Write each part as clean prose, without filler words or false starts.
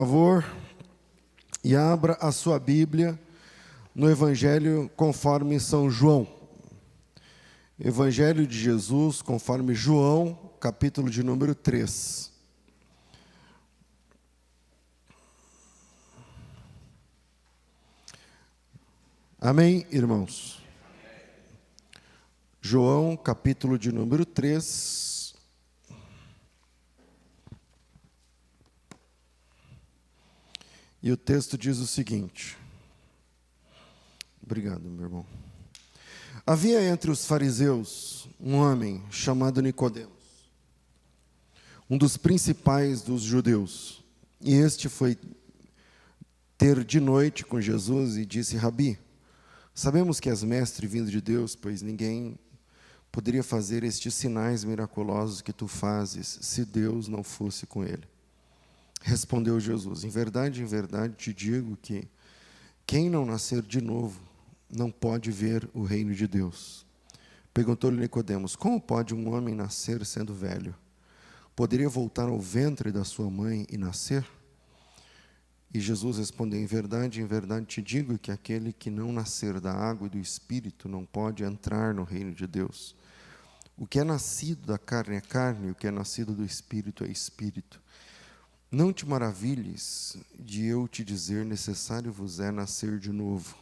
Por favor, e abra a sua Bíblia no Evangelho conforme São João. Evangelho de Jesus conforme João, capítulo de número 3. Amém, irmãos? João, capítulo de número 3. E o texto diz o seguinte. Obrigado, meu irmão. Havia entre os fariseus um homem chamado Nicodemos, um dos principais dos judeus. E este foi ter de noite com Jesus e disse: Rabi, sabemos que és mestre vindo de Deus, pois ninguém poderia fazer estes sinais miraculosos que tu fazes, se Deus não fosse com ele. Respondeu Jesus: em verdade te digo que quem não nascer de novo não pode ver o reino de Deus. Perguntou-lhe Nicodemos: como pode um homem nascer sendo velho? Poderia voltar ao ventre da sua mãe e nascer? E Jesus respondeu: em verdade te digo que aquele que não nascer da água e do Espírito não pode entrar no reino de Deus. O que é nascido da carne é carne, e o que é nascido do Espírito é Espírito. Não te maravilhes de eu te dizer: necessário vos é nascer de novo.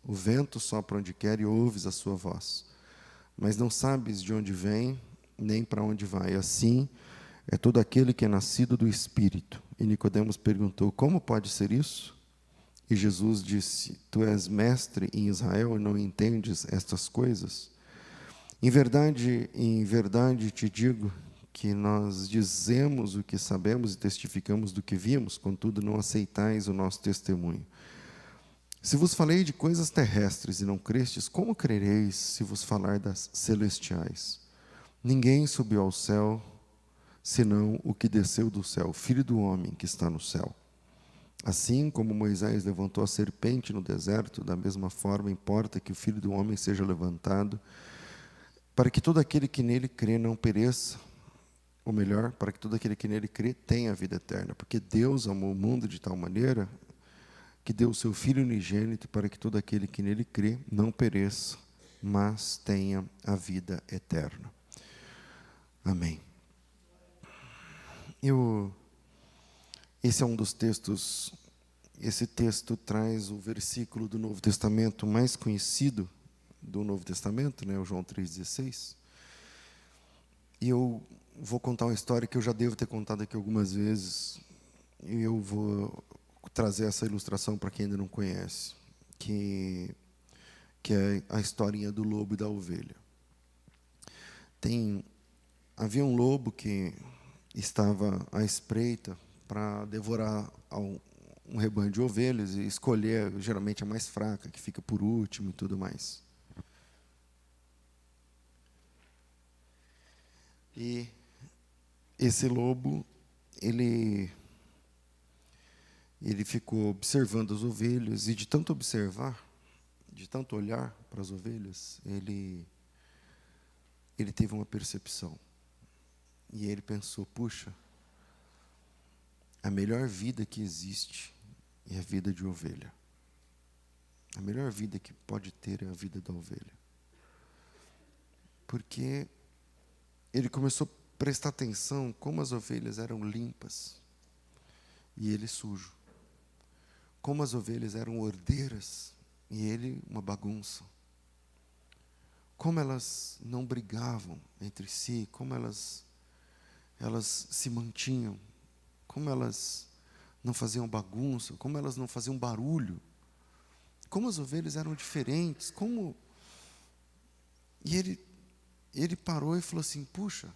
O vento sopra onde quer e ouves a sua voz, mas não sabes de onde vem, nem para onde vai. Assim é todo aquele que é nascido do Espírito. E Nicodemos perguntou: como pode ser isso? E Jesus disse: tu és mestre em Israel e não entendes estas coisas? Em verdade te digo que nós dizemos o que sabemos e testificamos do que vimos, contudo não aceitais o nosso testemunho. Se vos falei de coisas terrestres e não crestes, como crereis se vos falar das celestiais? Ninguém subiu ao céu, senão o que desceu do céu, o Filho do homem que está no céu. Assim como Moisés levantou a serpente no deserto, da mesma forma importa que o Filho do homem seja levantado, para que todo aquele que nele crê não pereça, ou melhor, para que todo aquele que nele crê tenha a vida eterna. Porque Deus amou o mundo de tal maneira que deu o seu Filho unigênito para que todo aquele que nele crê não pereça, mas tenha a vida eterna. Amém. Esse é um dos textos, esse texto traz o versículo do Novo Testamento mais conhecido do Novo Testamento, né, o João 3,16. E eu vou contar uma história que eu já devo ter contado aqui algumas vezes, e eu vou trazer essa ilustração para quem ainda não conhece, que é a historinha do lobo e da ovelha. Havia um lobo que estava à espreita para devorar um rebanho de ovelhas e escolher geralmente a mais fraca, que fica por último e tudo mais. E esse lobo, ele ficou observando as ovelhas, e de tanto observar, de tanto olhar para as ovelhas, ele teve uma percepção. E ele pensou: puxa, a melhor vida que existe é a vida de ovelha. A melhor vida que pode ter é a vida da ovelha. Porque ele começou a prestar atenção como as ovelhas eram limpas e ele sujo. Como as ovelhas eram ordeiras e ele uma bagunça. Como elas não brigavam entre si, como elas se mantinham, como elas não faziam bagunça, como elas não faziam barulho, como as ovelhas eram diferentes, E ele parou e falou assim: puxa,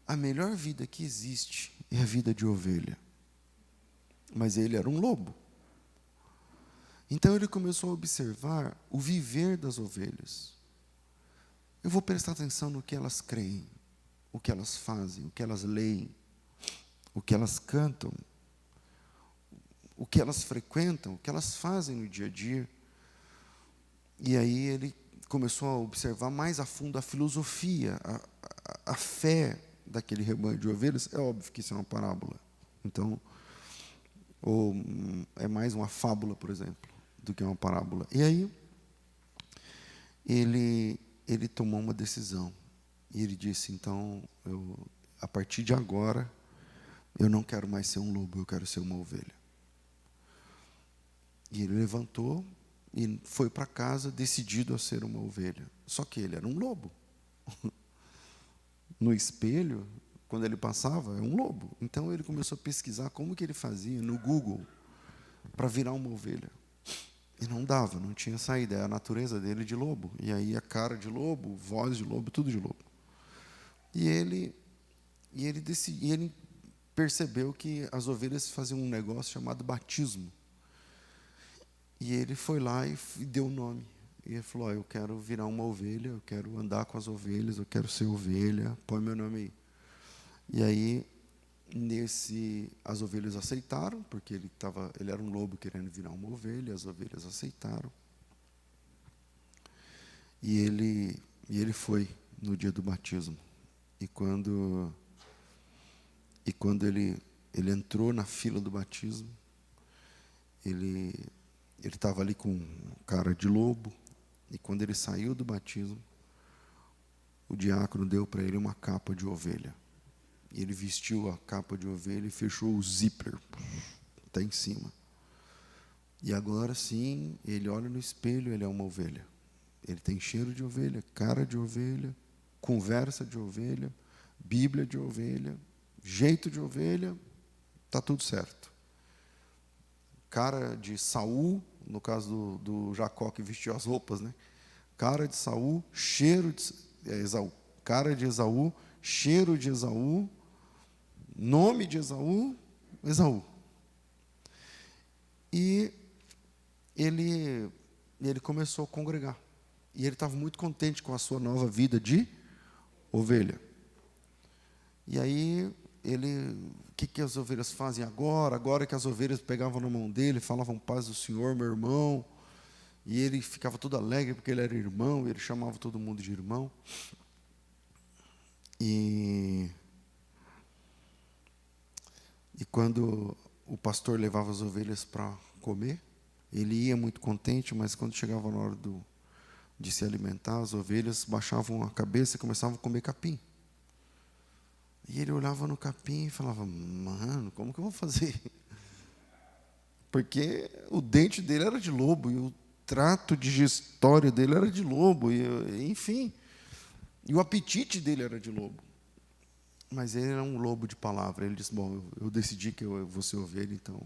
a melhor vida que existe é a vida de ovelha. Mas ele era um lobo. Então ele começou a observar o viver das ovelhas. Eu vou prestar atenção no que elas creem, o que elas fazem, o que elas leem, o que elas cantam, o que elas frequentam, o que elas fazem no dia a dia. E aí ele começou a observar mais a fundo a filosofia, a fé daquele rebanho de ovelhas. É óbvio que isso é uma parábola. Então, Ou é mais uma fábula, por exemplo, do que uma parábola. E aí, ele tomou uma decisão. E ele disse, então, a partir de agora, eu não quero mais ser um lobo, eu quero ser uma ovelha. E ele levantou e foi para casa decidido a ser uma ovelha. Só que ele era um lobo. No espelho, quando ele passava, é um lobo. Então ele começou a pesquisar como que ele fazia no Google para virar uma ovelha. E não dava, não tinha saída. É a natureza dele de lobo. E aí a cara de lobo, voz de lobo, tudo de lobo. E ele percebeu que as ovelhas faziam um negócio chamado batismo. E ele foi lá e deu o nome. E ele falou, eu quero virar uma ovelha, eu quero andar com as ovelhas, eu quero ser ovelha, põe meu nome aí. E aí, as ovelhas aceitaram, porque ele era um lobo querendo virar uma ovelha, as ovelhas aceitaram. E ele foi no dia do batismo. E quando ele entrou na fila do batismo, ele estava ali com cara de lobo, e quando ele saiu do batismo, o diácono deu para ele uma capa de ovelha. E ele vestiu a capa de ovelha e fechou o zíper, até em cima. E agora sim, ele olha no espelho, ele é uma ovelha. Ele tem cheiro de ovelha, cara de ovelha, conversa de ovelha, Bíblia de ovelha, jeito de ovelha, está tudo certo. Cara de Saul, no caso do Jacó que vestiu as roupas, né? Cara de Saul, cheiro de Esaú. Cara de Esaú, cheiro de Esaú, nome de Esaú, Esaú. E ele começou a congregar. E ele estava muito contente com a sua nova vida de ovelha. E aí, o que as ovelhas fazem agora? Agora que as ovelhas pegavam na mão dele, falavam, paz do Senhor, meu irmão. E ele ficava todo alegre, porque ele era irmão, ele chamava todo mundo de irmão. E quando o pastor levava as ovelhas para comer, ele ia muito contente, mas quando chegava na hora de se alimentar, as ovelhas baixavam a cabeça e começavam a comer capim. E ele olhava no capim e falava, mano, como que eu vou fazer? Porque o dente dele era de lobo, e o trato digestório dele era de lobo, enfim. E o apetite dele era de lobo. Mas ele era um lobo de palavra. Ele disse, bom, eu decidi que eu vou ser ovelha, então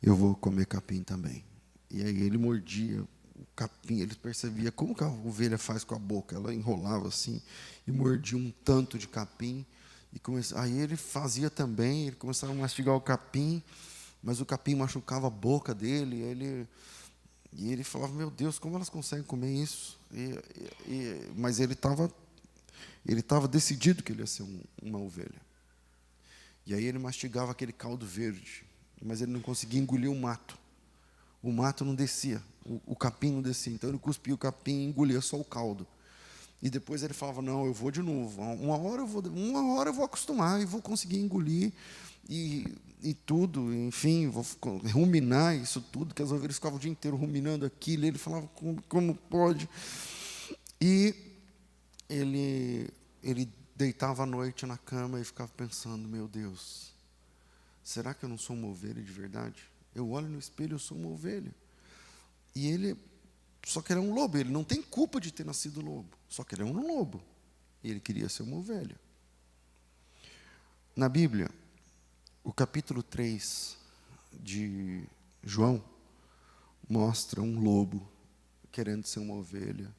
eu vou comer capim também. E aí ele mordia o capim, ele percebia como que a ovelha faz com a boca. Ela enrolava assim e mordia um tanto de capim. Aí ele fazia também, ele começava a mastigar o capim, mas o capim machucava a boca dele. E ele falava, meu Deus, como elas conseguem comer isso? Mas ele estava decidido que ele ia ser uma ovelha. E aí ele mastigava aquele caldo verde, mas ele não conseguia engolir o mato. O mato não descia, o capim não descia. Então ele cuspia o capim e engolia só o caldo. E depois ele falava, não, eu vou de novo. Uma hora eu vou acostumar e vou conseguir engolir e tudo, enfim, vou ruminar isso tudo, que as ovelhas ficavam o dia inteiro ruminando aquilo. E ele falava, como pode? E ele deitava à noite na cama e ficava pensando, meu Deus, será que eu não sou uma ovelha de verdade? Eu olho no espelho, eu sou uma ovelha. E só que ele é um lobo, ele não tem culpa de ter nascido lobo, só que ele é um lobo, e ele queria ser uma ovelha. Na Bíblia, o capítulo 3 de João mostra um lobo querendo ser uma ovelha,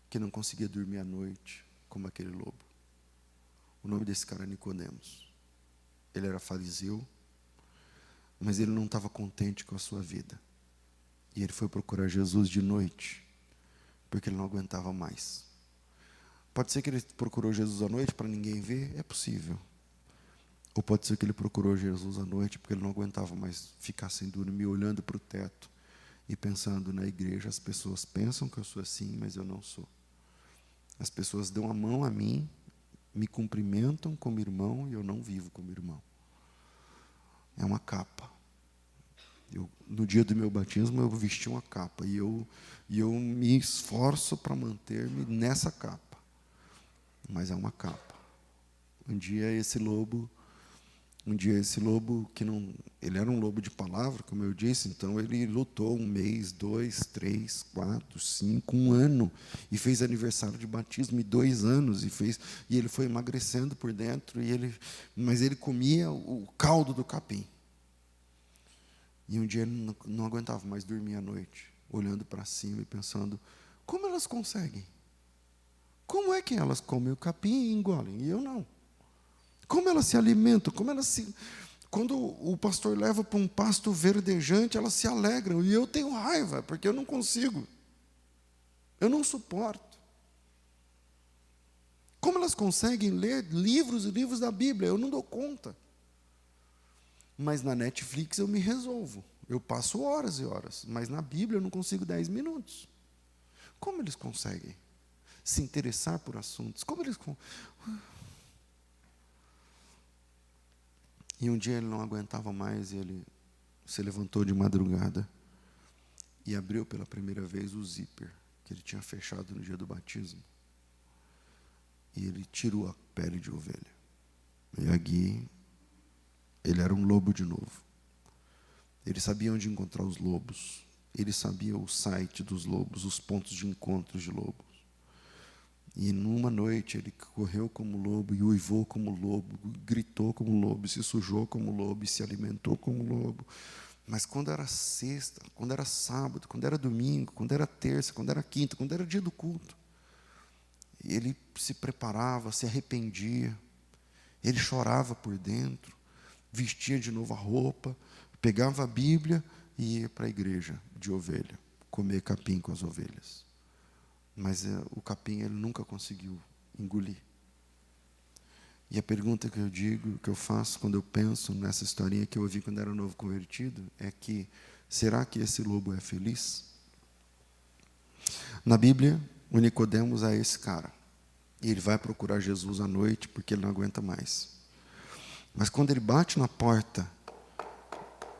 que não conseguia dormir à noite, como aquele lobo. O nome desse cara é Nicodemos. Ele era fariseu, mas ele não estava contente com a sua vida. E ele foi procurar Jesus de noite, porque ele não aguentava mais. Pode ser que ele procurou Jesus à noite para ninguém ver? É possível. Ou pode ser que ele procurou Jesus à noite porque ele não aguentava mais ficar sem dormir, olhando para o teto e pensando, na igreja as pessoas pensam que eu sou assim, mas eu não sou. As pessoas dão a mão a mim, me cumprimentam como irmão e eu não vivo como irmão. É uma capa. No dia do meu batismo, eu vesti uma capa, e eu me esforço para manter-me nessa capa. Mas é uma capa. Um dia esse lobo, que não, ele era um lobo de palavra, como eu disse, então ele lutou 1 mês, 2, 3, 4, 5, 1 ano, e fez aniversário de batismo, e 2 anos, e ele foi emagrecendo por dentro, mas ele comia o caldo do capim. E um dia ele não aguentava mais dormir à noite, olhando para cima e pensando, como elas conseguem? Como é que elas comem o capim e engolem? E eu não. Como elas se alimentam? Quando o pastor leva para um pasto verdejante, elas se alegram. E eu tenho raiva, porque eu não consigo. Eu não suporto. Como elas conseguem ler livros e livros da Bíblia? Eu não dou conta. Mas na Netflix eu me resolvo. Eu passo horas e horas. Mas na Bíblia eu não consigo 10 minutos. Como eles conseguem se interessar por assuntos? E um dia ele não aguentava mais, e ele se levantou de madrugada e abriu pela primeira vez o zíper que ele tinha fechado no dia do batismo. E ele tirou a pele de ovelha. E aqui, ele era um lobo de novo. Ele sabia onde encontrar os lobos. Ele sabia o site dos lobos, os pontos de encontro de lobos. E numa noite ele correu como lobo, e uivou como lobo, gritou como lobo, se sujou como lobo, e se alimentou como lobo. Mas quando era sexta, quando era sábado, quando era domingo, quando era terça, quando era quinta, quando era dia do culto, ele se preparava, se arrependia, ele chorava por dentro, vestia de novo a roupa, pegava a Bíblia e ia para a igreja de ovelha, comer capim com as ovelhas. Mas o capim ele nunca conseguiu engolir. E a pergunta que eu faço quando eu penso nessa historinha que eu ouvi quando era novo convertido, é que, será que esse lobo é feliz? Na Bíblia, o Nicodemos é esse cara. E ele vai procurar Jesus à noite, porque ele não aguenta mais. Mas quando ele bate na porta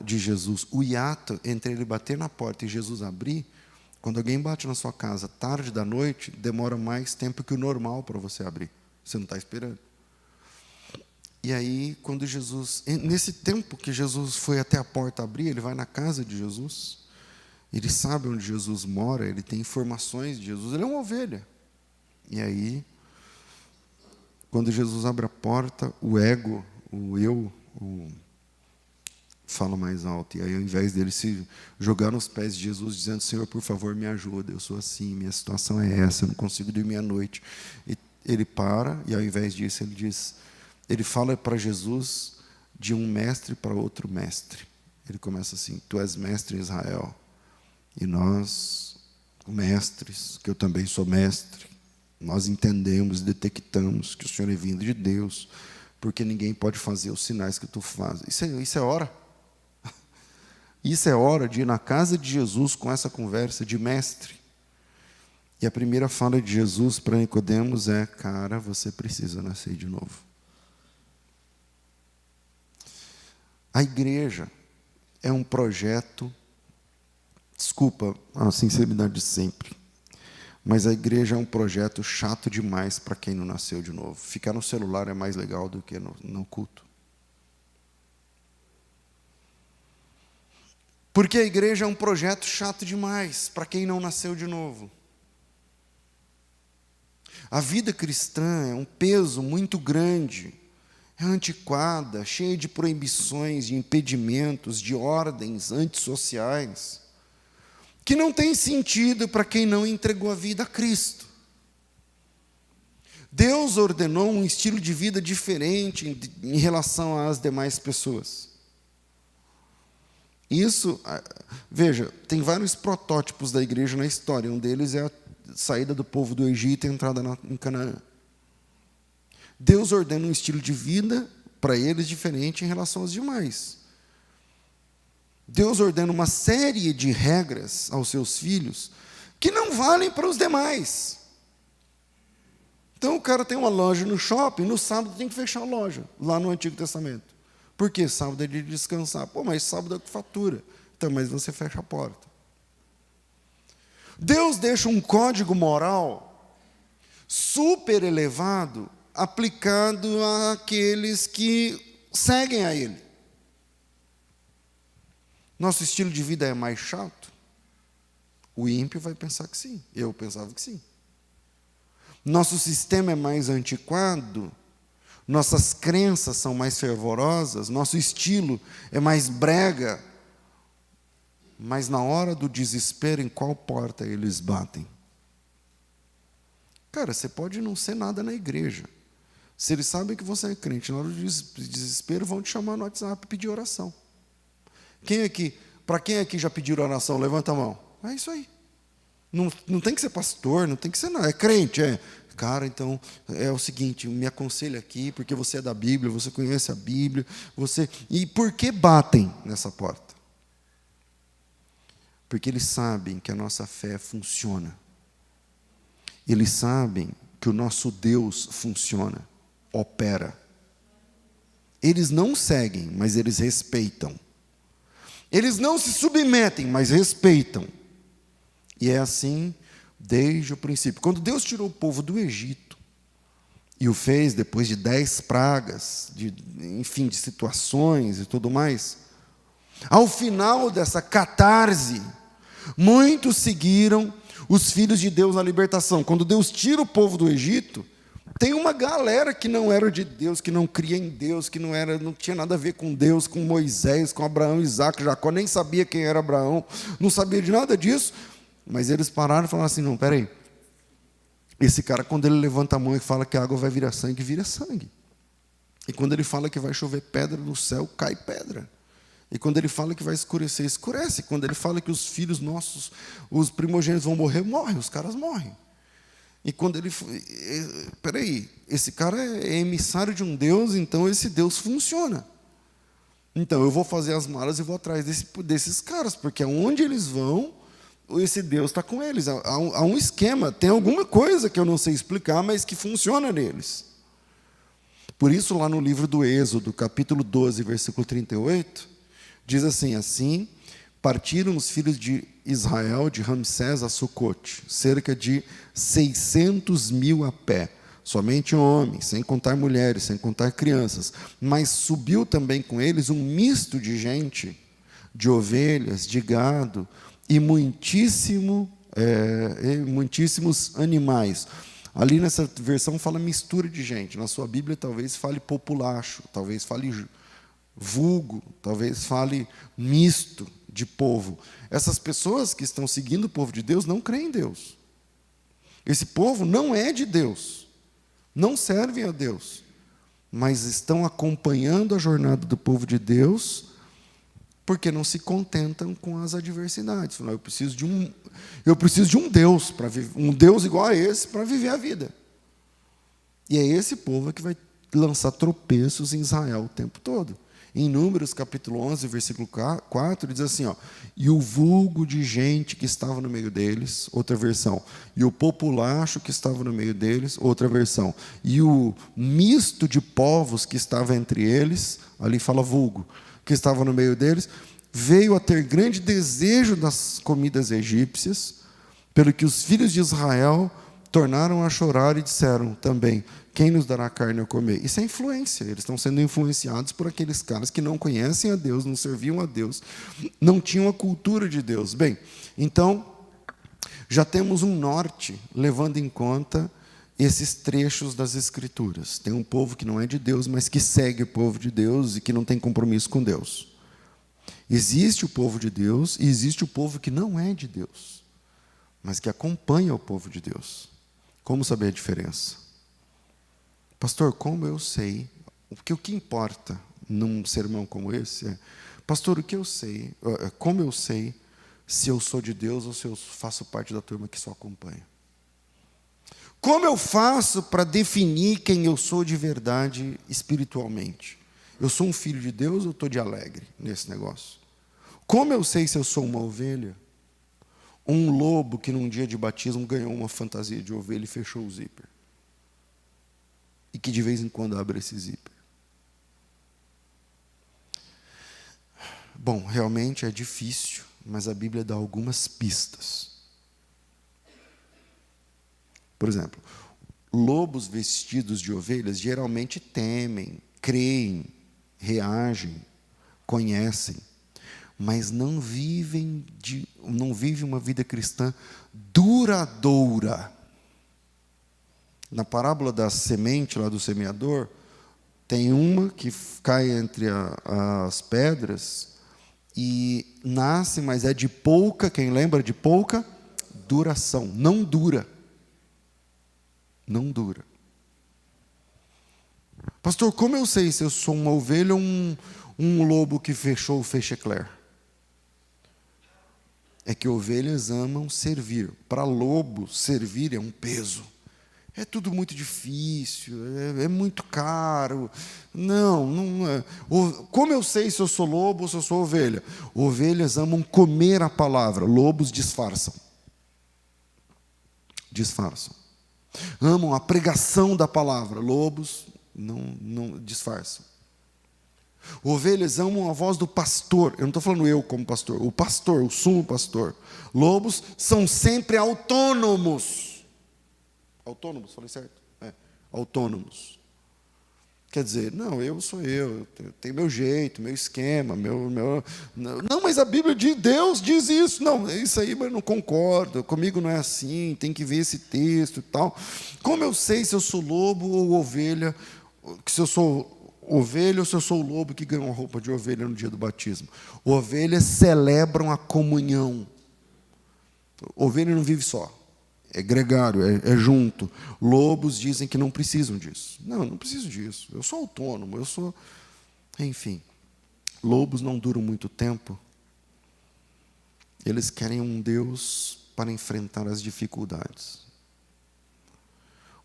de Jesus, o hiato entre ele bater na porta e Jesus abrir, quando alguém bate na sua casa tarde da noite, demora mais tempo que o normal para você abrir. Você não está esperando. E aí, quando Jesus, nesse tempo que Jesus foi até a porta abrir, ele vai na casa de Jesus, ele sabe onde Jesus mora, ele tem informações de Jesus, ele é uma ovelha. E aí, quando Jesus abre a porta, o ego, fala mais alto. E aí, ao invés dele se jogar nos pés de Jesus, dizendo, Senhor, por favor, me ajuda, eu sou assim, minha situação é essa, eu não consigo dormir à noite. E ele para, e ao invés disso, ele fala para Jesus de um mestre para outro mestre. Ele começa assim, tu és mestre em Israel, e nós, mestres, que eu também sou mestre, nós entendemos, detectamos que o Senhor é vindo de Deus, porque ninguém pode fazer os sinais que tu fazes. Isso é hora. Isso é hora de ir na casa de Jesus com essa conversa de mestre. E a primeira fala de Jesus para Nicodemos é, cara, você precisa nascer de novo. A igreja é um projeto, desculpa a sinceridade de sempre, mas a igreja é um projeto chato demais para quem não nasceu de novo. Ficar no celular é mais legal do que no culto. Porque a igreja é um projeto chato demais para quem não nasceu de novo. A vida cristã é um peso muito grande, é antiquada, cheia de proibições, de impedimentos, de ordens antissociais, que não tem sentido para quem não entregou a vida a Cristo. Deus ordenou um estilo de vida diferente em relação às demais pessoas. Isso, veja, tem vários protótipos da igreja na história. Um deles é a saída do povo do Egito e a entrada em Canaã. Deus ordena um estilo de vida para eles diferente em relação aos demais. Deus ordena uma série de regras aos seus filhos que não valem para os demais. Então o cara tem uma loja no shopping, no sábado tem que fechar a loja, lá no Antigo Testamento. Por quê? Sábado é dia de descansar. Pô, mas sábado é que fatura. Então, mas você fecha a porta. Deus deixa um código moral super elevado aplicado àqueles que seguem a Ele. Nosso estilo de vida é mais chato? O ímpio vai pensar que sim. Eu pensava que sim. Nosso sistema é mais antiquado? Nossas crenças são mais fervorosas? Nosso estilo é mais brega? Mas na hora do desespero, em qual porta eles batem? Cara, você pode não ser nada na igreja. Se eles sabem que você é crente, na hora do desespero, vão te chamar no WhatsApp e pedir oração. Para quem aqui já pediram oração? Levanta a mão. É isso aí. Não tem que ser pastor, não tem que ser nada. É crente, é. Cara, então, é o seguinte, me aconselha aqui, porque você é da Bíblia, você conhece a Bíblia, E por que batem nessa porta? Porque eles sabem que a nossa fé funciona. Eles sabem que o nosso Deus funciona, opera. Eles não seguem, mas eles respeitam. Eles não se submetem, mas respeitam. E é assim desde o princípio. Quando Deus tirou o povo do Egito, e o fez depois de 10 pragas, de situações e tudo mais, ao final dessa catarse, muitos seguiram os filhos de Deus na libertação. Quando Deus tira o povo do Egito, tem uma galera que não era de Deus, que não cria em Deus, que não tinha nada a ver com Deus, com Moisés, com Abraão, Isaac, Jacó, nem sabia quem era Abraão, não sabia de nada disso, mas eles pararam e falaram assim, não, peraí, esse cara, quando ele levanta a mão e fala que a água vai virar sangue, vira sangue. E quando ele fala que vai chover pedra no céu, cai pedra. E quando ele fala que vai escurecer, escurece. Quando ele fala que os filhos nossos, os primogênitos vão morrer, morrem, os caras morrem. E quando ele... Peraí, esse cara é emissário de um Deus, então esse Deus funciona. Então eu vou fazer as malas e vou atrás desses caras, porque aonde eles vão, esse Deus está com eles. Há um esquema, tem alguma coisa que eu não sei explicar, mas que funciona neles. Por isso, lá no livro do Êxodo, capítulo 12, versículo 38, diz assim, assim partiram os filhos de Israel de Ramsés a Sucote, cerca de 600.000 a pé, somente homens, sem contar mulheres, sem contar crianças, mas subiu também com eles um misto de gente, de ovelhas, de gado, e muitíssimos animais. Ali nessa versão fala mistura de gente, na sua Bíblia talvez fale populacho, talvez fale vulgo, talvez fale misto de povo. Essas pessoas que estão seguindo o povo de Deus não creem em Deus. Esse povo não é de Deus, não servem a Deus, mas estão acompanhando a jornada do povo de Deus porque não se contentam com as adversidades. Falam, eu preciso de um Deus para viver, um Deus igual a esse para viver a vida. E é esse povo que vai lançar tropeços em Israel o tempo todo. Em Números, capítulo 11, versículo 4, diz assim, e o vulgo de gente que estava no meio deles, outra versão, e o populacho que estava no meio deles, outra versão, e o misto de povos que estava entre eles, ali fala vulgo, que estava no meio deles, veio a ter grande desejo das comidas egípcias, pelo que os filhos de Israel tornaram a chorar e disseram também, quem nos dará carne a comer? Isso é influência, eles estão sendo influenciados por aqueles caras que não conhecem a Deus, não serviam a Deus, não tinham a cultura de Deus. Bem, então, já temos um norte, levando em conta esses trechos das Escrituras. Tem um povo que não é de Deus, mas que segue o povo de Deus e que não tem compromisso com Deus. Existe o povo de Deus e existe o povo que não é de Deus, mas que acompanha o povo de Deus. Como saber a diferença? Pastor, como eu sei? Porque o que importa num sermão como esse é, pastor, o que eu sei? Como eu sei se eu sou de Deus ou se eu faço parte da turma que só acompanha? Como eu faço para definir quem eu sou de verdade espiritualmente? Eu sou um filho de Deus ou estou de alegre nesse negócio? Como eu sei se eu sou uma ovelha? Um lobo que num dia de batismo ganhou uma fantasia de ovelha e fechou o zíper. E que de vez em quando abre esse zíper. Bom, realmente é difícil, mas a Bíblia dá algumas pistas. Por exemplo, lobos vestidos de ovelhas geralmente temem, creem, reagem, conhecem, mas não vivem uma vida cristã duradoura. Na parábola da semente, lá do semeador, tem uma que cai entre as pedras e nasce, mas é de pouca, quem lembra, de pouca duração, não dura. Não dura. Pastor, como eu sei se eu sou uma ovelha ou um lobo que fechou o fechecler? É que ovelhas amam servir. Para lobo, servir é um peso. É tudo muito difícil, é muito caro. Não é. Como eu sei se eu sou lobo ou se eu sou ovelha? Ovelhas amam comer a palavra, lobos disfarçam. Disfarçam. Amam a pregação da palavra, lobos não disfarçam. Ovelhas amam a voz do pastor. Eu não estou falando eu como pastor, o sumo pastor. Lobos são sempre autônomos. Autônomos, falei certo? Autônomos. Quer dizer, não, eu sou eu tenho meu jeito, meu esquema, Não, mas a Bíblia de Deus diz isso. Não, isso aí eu não concordo, comigo não é assim, tem que ver esse texto e tal. Como eu sei se eu sou lobo ou ovelha, se eu sou ovelha ou se eu sou o lobo que ganhou uma roupa de ovelha no dia do batismo? Ovelhas celebram a comunhão. Ovelha não vive só. É gregário, é junto. Lobos dizem que não precisam disso. Não preciso disso. Eu sou autônomo, Enfim, lobos não duram muito tempo. Eles querem um Deus para enfrentar as dificuldades.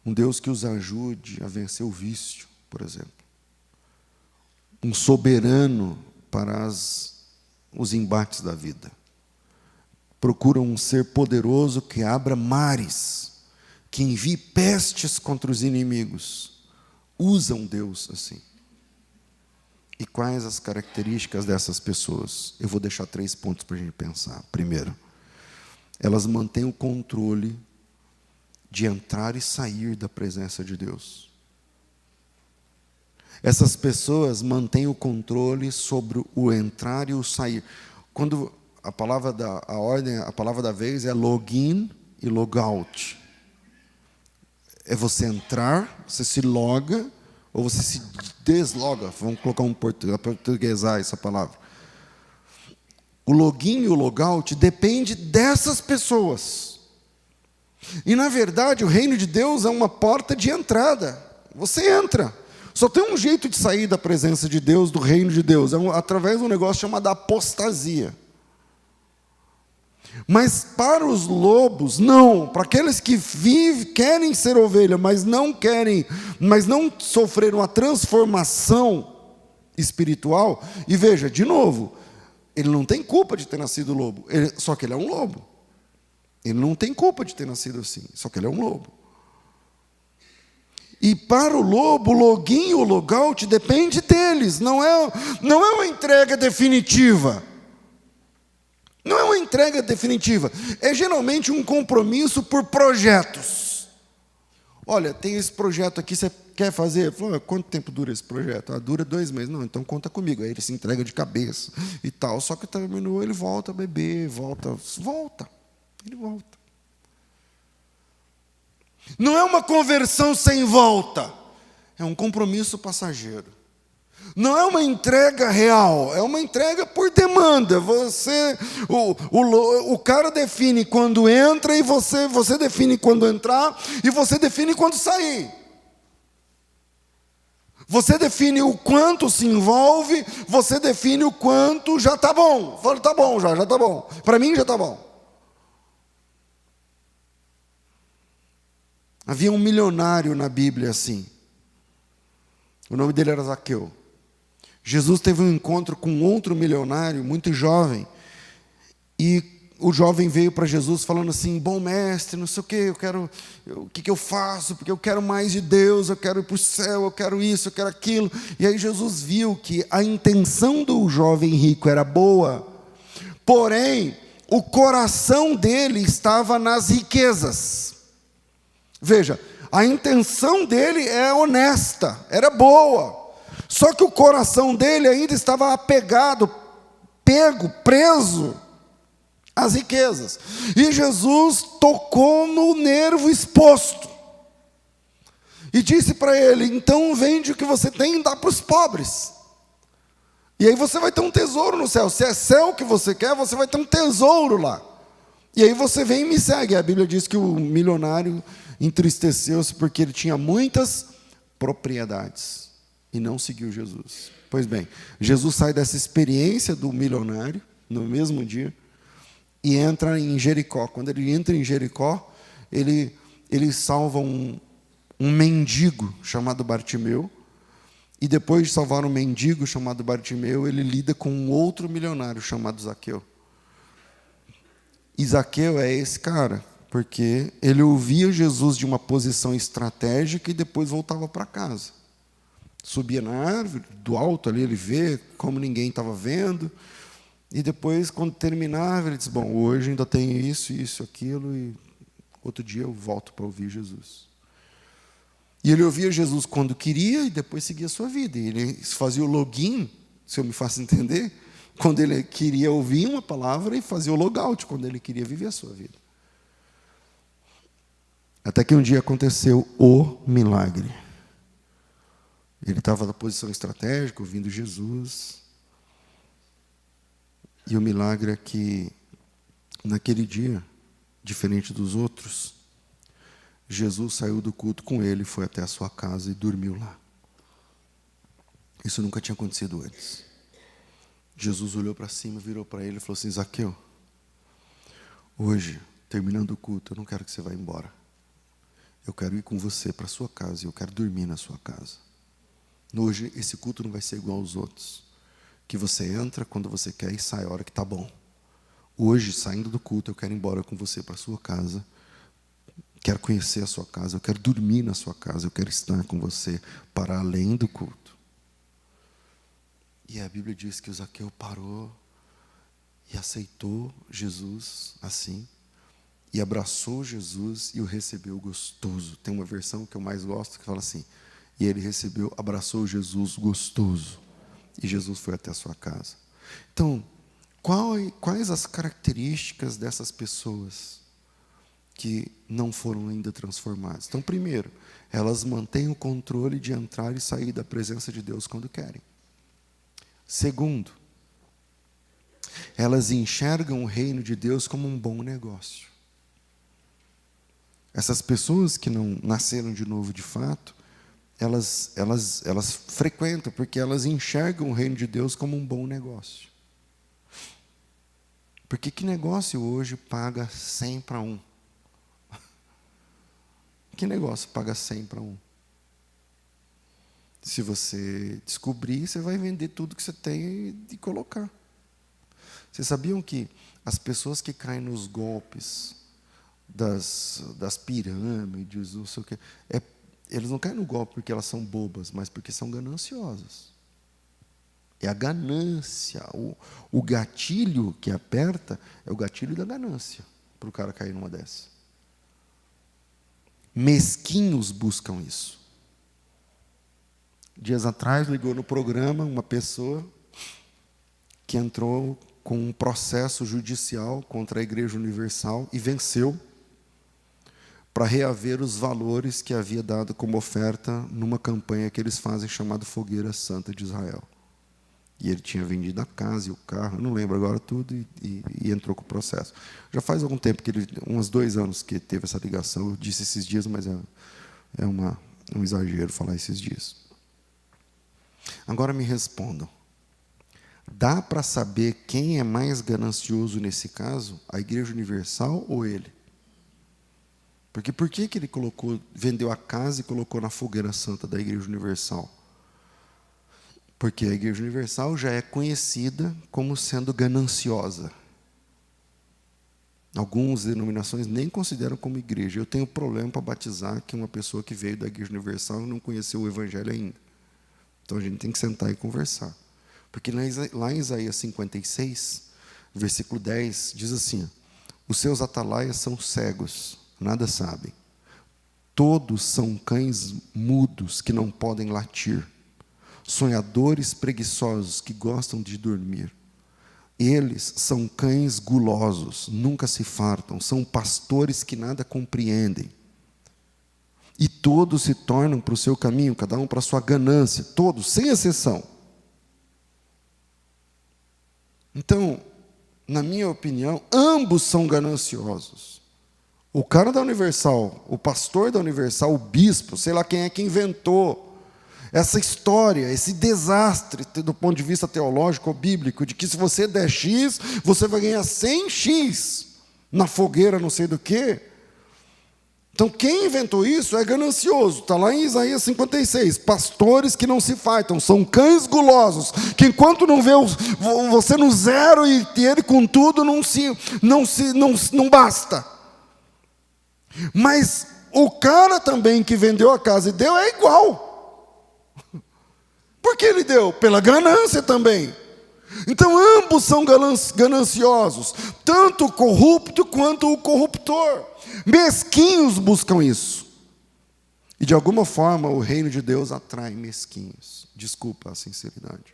Um Deus que os ajude a vencer o vício, por exemplo. Um soberano para os embates da vida. Procuram um ser poderoso que abra mares, que envie pestes contra os inimigos. Usam Deus assim. E quais as características dessas pessoas? Eu vou deixar 3 pontos para a gente pensar. Primeiro, elas mantêm o controle de entrar e sair da presença de Deus. Essas pessoas mantêm o controle sobre o entrar e o sair. Quando a palavra da vez é login e logout. É você entrar, você se loga, ou você se desloga. Vamos colocar portuguesar essa palavra. O login e o logout depende dessas pessoas. E, na verdade, o reino de Deus é uma porta de entrada. Você entra. Só tem um jeito de sair da presença de Deus, do reino de Deus. É através de um negócio chamado apostasia. Mas para os lobos, não. Para aqueles que querem ser ovelha, mas não sofreram a transformação espiritual. E veja, de novo, ele não tem culpa de ter nascido lobo, só que ele é um lobo. Ele não tem culpa de ter nascido assim, só que ele é um lobo. E para o lobo, o login e o logout depende deles, não é uma entrega definitiva. Não é uma entrega definitiva, é geralmente um compromisso por projetos. Olha, tem esse projeto aqui, você quer fazer? Falou, quanto tempo dura esse projeto? Dura 2 meses. Não, então conta comigo. Aí ele se entrega de cabeça e tal. Só que terminou, ele volta a beber, ele volta. Não é uma conversão sem volta, é um compromisso passageiro. Não é uma entrega real, é uma entrega por demanda. O cara define quando entra e você define quando entrar e você define quando sair. Você define o quanto se envolve, você define o quanto já está bom. Fala, está bom já está bom. Para mim já está bom. Havia um milionário na Bíblia assim. O nome dele era Zaqueu. Jesus teve um encontro com outro milionário, muito jovem, e o jovem veio para Jesus falando assim: bom mestre, não sei o quê, o que eu faço? Porque eu quero mais de Deus, eu quero ir para o céu, eu quero isso, eu quero aquilo. E aí Jesus viu que a intenção do jovem rico era boa, porém, o coração dele estava nas riquezas. Veja, a intenção dele é honesta, era boa, só que o coração dele ainda estava apegado, preso às riquezas. E Jesus tocou no nervo exposto e disse para ele: então vende o que você tem e dá para os pobres, e aí você vai ter um tesouro no céu. Se é céu que você quer, você vai ter um tesouro lá, e aí você vem e me segue. A Bíblia diz que o milionário entristeceu-se porque ele tinha muitas propriedades e não seguiu Jesus. Pois bem, Jesus sai dessa experiência do milionário no mesmo dia e entra em Jericó. Quando ele entra em Jericó, ele salva um mendigo chamado Bartimeu, e depois de salvar um mendigo chamado Bartimeu, ele lida com um outro milionário chamado Zaqueu. E Zaqueu é esse cara, porque ele ouvia Jesus de uma posição estratégica e depois voltava para casa. Subia na árvore, do alto ali, ele vê como ninguém estava vendo, e depois, quando terminava, ele diz: bom, hoje ainda tenho isso, aquilo, e outro dia eu volto para ouvir Jesus. E ele ouvia Jesus quando queria e depois seguia a sua vida. E ele fazia o login, se eu me faço entender, quando ele queria ouvir uma palavra, e fazia o logout quando ele queria viver a sua vida. Até que um dia aconteceu o milagre. Ele estava na posição estratégica, ouvindo Jesus. E o milagre é que, naquele dia, diferente dos outros, Jesus saiu do culto com ele, foi até a sua casa e dormiu lá. Isso nunca tinha acontecido antes. Jesus olhou para cima, virou para ele e falou assim: Zaqueu, hoje, terminando o culto, eu não quero que você vá embora. Eu quero ir com você para a sua casa e eu quero dormir na sua casa. Hoje, esse culto não vai ser igual aos outros, que você entra quando você quer e sai a hora que está bom. Hoje, saindo do culto, eu quero ir embora com você para a sua casa. Quero conhecer a sua casa, eu quero dormir na sua casa, eu quero estar com você para além do culto. E a Bíblia diz que o Zaqueu parou e aceitou Jesus assim, e abraçou Jesus e o recebeu gostoso. Tem uma versão que eu mais gosto que fala assim: e ele abraçou Jesus gostoso, e Jesus foi até a sua casa. Então, quais as características dessas pessoas que não foram ainda transformadas? Então, primeiro, elas mantêm o controle de entrar e sair da presença de Deus quando querem. Segundo, elas enxergam o reino de Deus como um bom negócio. Essas pessoas que não nasceram de novo de fato, elas frequentam, porque elas enxergam o reino de Deus como um bom negócio. Porque que negócio hoje paga 100 para 1? Que negócio paga 100 para 1? Se você descobrir, você vai vender tudo que você tem e colocar. Vocês sabiam que as pessoas que caem nos golpes das pirâmides, não sei o quê, eles não caem no golpe porque elas são bobas, mas porque são gananciosas. É a ganância, o gatilho que aperta é o gatilho da ganância para o cara cair numa dessa. Mesquinhos buscam isso. Dias atrás ligou no programa uma pessoa que entrou com um processo judicial contra a Igreja Universal e venceu, para reaver os valores que havia dado como oferta numa campanha que eles fazem chamada Fogueira Santa de Israel. E ele tinha vendido a casa e o carro, não lembro agora tudo, e entrou com o processo. Já faz algum tempo, uns 2 anos que teve essa ligação. Eu disse esses dias, mas é um exagero falar esses dias. Agora me respondam. Dá para saber quem é mais ganancioso nesse caso? A Igreja Universal ou ele? Porque por que ele vendeu a casa e colocou na fogueira santa da Igreja Universal? Porque a Igreja Universal já é conhecida como sendo gananciosa. Algumas denominações nem consideram como igreja. Eu tenho problema para batizar que uma pessoa que veio da Igreja Universal e não conheceu o Evangelho ainda. Então a gente tem que sentar e conversar. Porque lá em Isaías 56, versículo 10, diz assim: os seus atalaias são cegos, nada sabem. Todos são cães mudos que não podem latir. Sonhadores preguiçosos que gostam de dormir. Eles são cães gulosos, nunca se fartam, são pastores que nada compreendem. E todos se tornam para o seu caminho, cada um para a sua ganância, todos, sem exceção. Então, na minha opinião, ambos são gananciosos. O cara da Universal, o pastor da Universal, o bispo, sei lá quem é que inventou essa história, esse desastre do ponto de vista teológico ou bíblico, de que se você der X, você vai ganhar 100X na fogueira não sei do quê. Então quem inventou isso é ganancioso. Está lá em Isaías 56, pastores que não se fartam, são cães gulosos, que enquanto não vê você no zero e ele com tudo, não basta. Mas o cara também que vendeu a casa e deu é igual. Por que ele deu? Pela ganância também. Então ambos são gananciosos, tanto o corrupto quanto o corruptor. Mesquinhos buscam isso. E de alguma forma o reino de Deus atrai mesquinhos. Desculpa a sinceridade.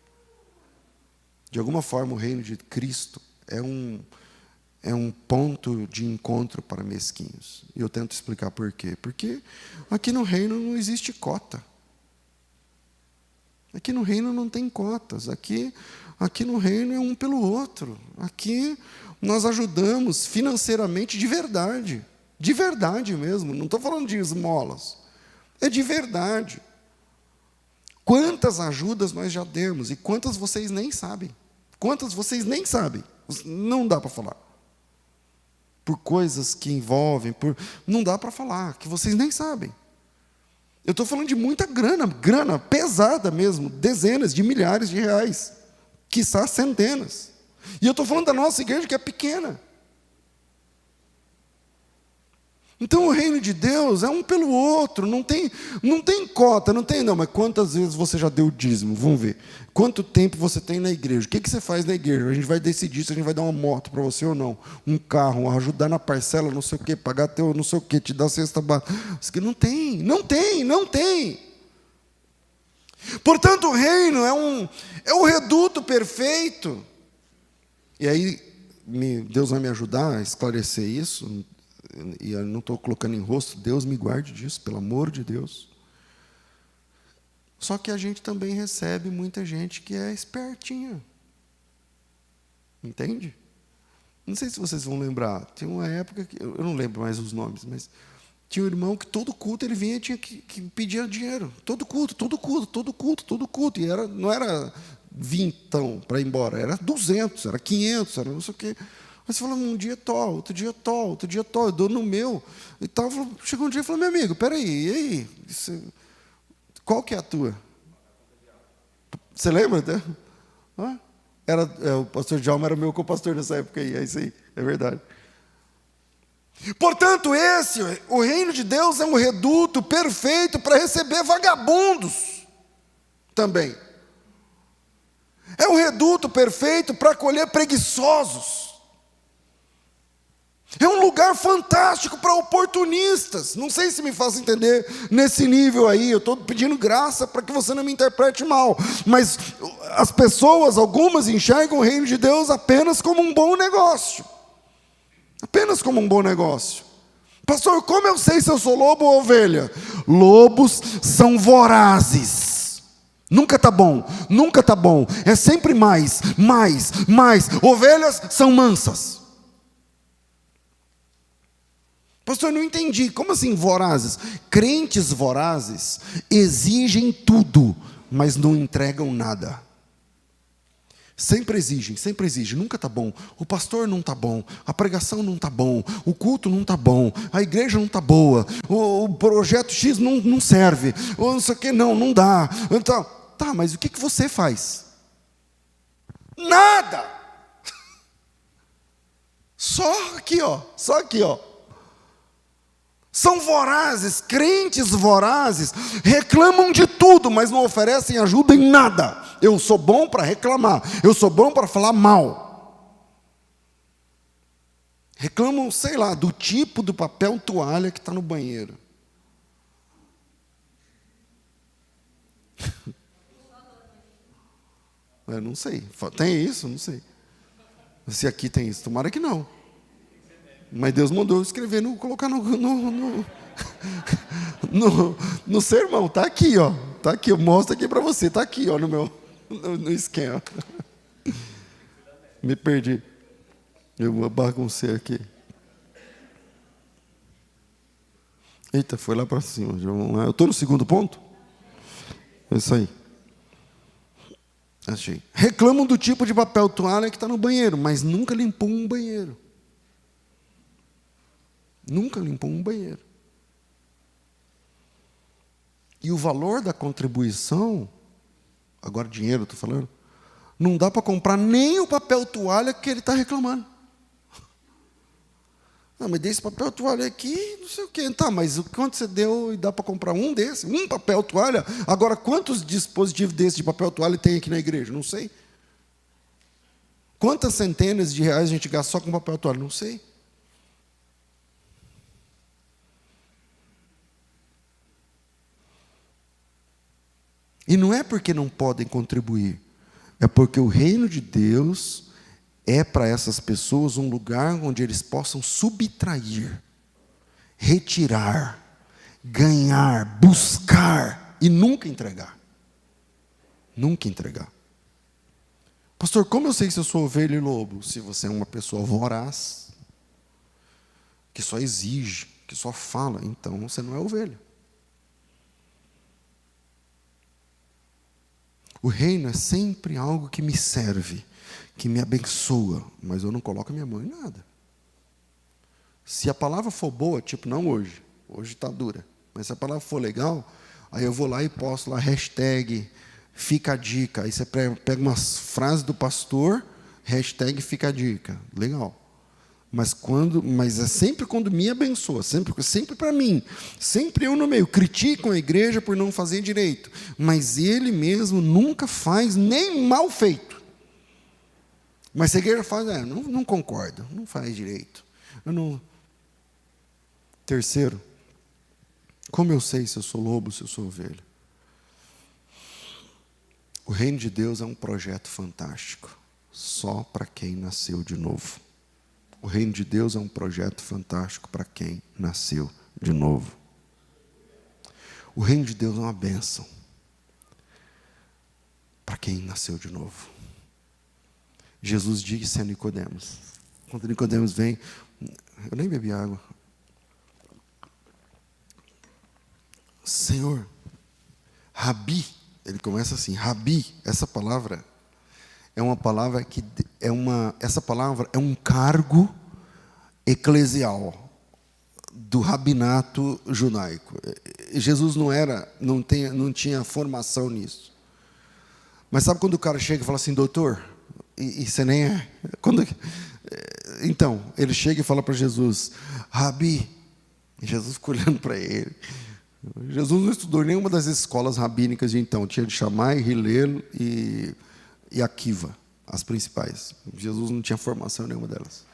De alguma forma o reino de Cristo é um ponto de encontro para mesquinhos. E eu tento explicar por quê. Porque aqui no reino não existe cota. Aqui no reino não tem cotas. Aqui no reino é um pelo outro. Aqui nós ajudamos financeiramente de verdade. De verdade mesmo. Não estou falando de esmolas. É de verdade. Quantas ajudas nós já demos e quantas vocês nem sabem. Quantas vocês nem sabem. Não dá para falar. Por coisas que envolvem, não dá para falar, que vocês nem sabem. Eu estou falando de muita grana pesada mesmo, dezenas de milhares de reais, quiçá centenas. E eu estou falando da nossa igreja que é pequena. Então o reino de Deus é um pelo outro, não tem cota, não, mas quantas vezes você já deu o dízimo? Vamos ver. Quanto tempo você tem na igreja? O que você faz na igreja? A gente vai decidir se a gente vai dar uma moto para você ou não, um carro, ajudar na parcela, não sei o quê, pagar teu não sei o quê, te dar cesta básica. Não tem. Portanto, o reino é o reduto perfeito. E aí, Deus vai me ajudar a esclarecer isso. E eu não estou colocando em rosto, Deus me guarde disso, pelo amor de Deus. Só que a gente também recebe muita gente que é espertinha. Entende? Não sei se vocês vão lembrar, tem uma época que, eu não lembro mais os nomes, mas tinha um irmão que todo culto ele vinha e tinha que pedir dinheiro. Todo culto. E não era vintão para ir embora, era 200, era 500, era não sei o quê. Mas você fala, um dia outro dia eu dou no meu. E tal. Chegou um dia e falou, meu amigo, peraí, e aí? Qual que é a tua? Você lembra? O pastor Djalma era meu co-pastor nessa época aí, é isso aí, é verdade. Portanto, o reino de Deus é um reduto perfeito para receber vagabundos também. É um reduto perfeito para acolher preguiçosos. É um lugar fantástico para oportunistas. Não sei se me faz entender nesse nível aí. Eu estou pedindo graça para que você não me interprete mal. Mas as pessoas, algumas, enxergam o reino de Deus apenas como um bom negócio. Apenas como um bom negócio. Pastor, como eu sei se eu sou lobo ou ovelha? Lobos são vorazes. Nunca está bom. É sempre mais. Ovelhas são mansas. Pastor, eu não entendi. Como assim vorazes? Crentes vorazes exigem tudo, mas não entregam nada. Sempre exigem. Nunca está bom. O pastor não está bom. A pregação não está bom. O culto não está bom. A igreja não está boa. O projeto X não serve. Ou não sei o que, não dá. Então, tá, mas o que você faz? Nada! só aqui, ó. Só aqui, ó. São vorazes, crentes vorazes, reclamam de tudo, mas não oferecem ajuda em nada. Eu sou bom para reclamar, eu sou bom para falar mal. Reclamam, sei lá, do tipo do papel toalha que está no banheiro. Eu não sei, tem isso? Não sei. Se aqui tem isso, tomara que não. Mas Deus mandou eu escrever, colocar no sermão. Está aqui, ó. Está aqui, eu mostro aqui para você. Está aqui, ó, no esquema. Me perdi. Eu baguncei aqui. Eita, foi lá para cima. Eu estou no segundo ponto? É isso aí. Achei. Reclamam do tipo de papel toalha que está no banheiro, mas nunca limpou um banheiro. Nunca limpou um banheiro. E o valor da contribuição, agora dinheiro estou falando, não dá para comprar nem o papel toalha que ele está reclamando. Não, mas desse papel toalha aqui, não sei o quê. Tá, mas quanto você deu e dá para comprar um desse? Um papel toalha? Agora, quantos dispositivos desse de papel toalha tem aqui na igreja? Não sei. Quantas centenas de reais a gente gasta só com papel toalha? Não sei. E não é porque não podem contribuir, é porque o reino de Deus é para essas pessoas um lugar onde eles possam subtrair, retirar, ganhar, buscar e nunca entregar. Nunca entregar. Pastor, como eu sei se eu sou ovelha e lobo? Se você é uma pessoa voraz, que só exige, que só fala, então você não é ovelha. O reino é sempre algo que me serve, que me abençoa, mas eu não coloco a minha mão em nada. Se a palavra for boa, tipo, não hoje está dura, mas se a palavra for legal, aí eu vou lá e posto lá, hashtag, fica a dica, aí você pega umas frases do pastor, hashtag, fica a dica, legal. Mas é sempre quando me abençoa, sempre para mim, sempre eu no meio. Criticam a igreja por não fazer direito, mas ele mesmo nunca faz nem mal feito. Mas se a igreja faz, não concordo, não faz direito. Terceiro, como eu sei se eu sou lobo, se eu sou ovelha? O reino de Deus é um projeto fantástico, só para quem nasceu de novo. O reino de Deus é um projeto fantástico para quem nasceu de novo. O reino de Deus é uma bênção para quem nasceu de novo. Jesus disse a Nicodemos, quando Nicodemos vem, eu nem bebi água. Senhor, Rabi, ele começa assim, Rabi, essa palavra é uma palavra que essa palavra é um cargo eclesial do rabinato judaico. Jesus não tinha formação nisso. Mas sabe quando o cara chega e fala assim, doutor, e você nem é? Então, ele chega e fala para Jesus, Rabi, e Jesus fica olhando para ele. Jesus não estudou nenhuma das escolas rabínicas de então, tinha de Shammai, Hillel e Akiva, as principais. Jesus não tinha formação em nenhuma delas.